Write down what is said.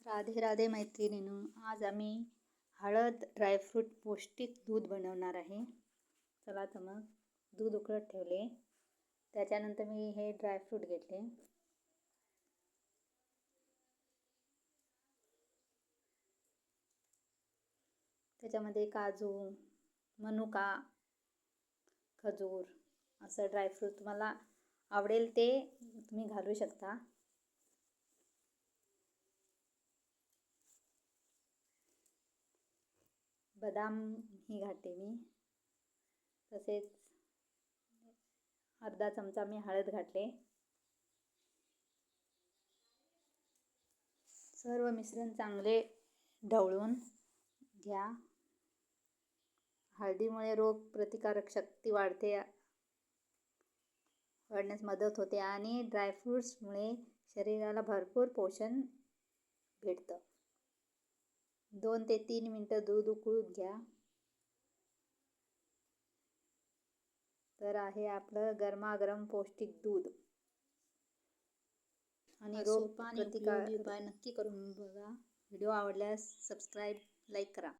राधे राधे मैत्रिणींनो, आज आम्ही हळद ड्रायफ्रूट पौष्टिक दूध बनवणार आहे. चला तर मग दूध उकळत ठेवले. त्याच्यानंतर मी हे ड्रायफ्रूट घेतले. त्याच्यामध्ये काजू, मनुका, खजूर असं ड्रायफ्रूट तुम्हाला आवडेल ते तुम्ही घालू शकता. बदाम ही घातले मी. तसेच अर्धा चमचा मी हळद घातले. सर्व मिश्रण चांगले ढवळून घ्या. हळदीमुळे रोग प्रतिकारक शक्ती वाढण्यास मदत होते आणि ड्रायफ्रूट्समुळे शरीराला भरपूर पोषण भेटतं. 2 ते 3 मिनटं दूध उकळून घ्या. तर आहे आपलं गरमागरम पौष्टिक दूध. आणि रोग प्रतिकार उपाय नक्की करून बघा. व्हिडिओ आवडल्यास सबस्क्राईब, लाईक करा.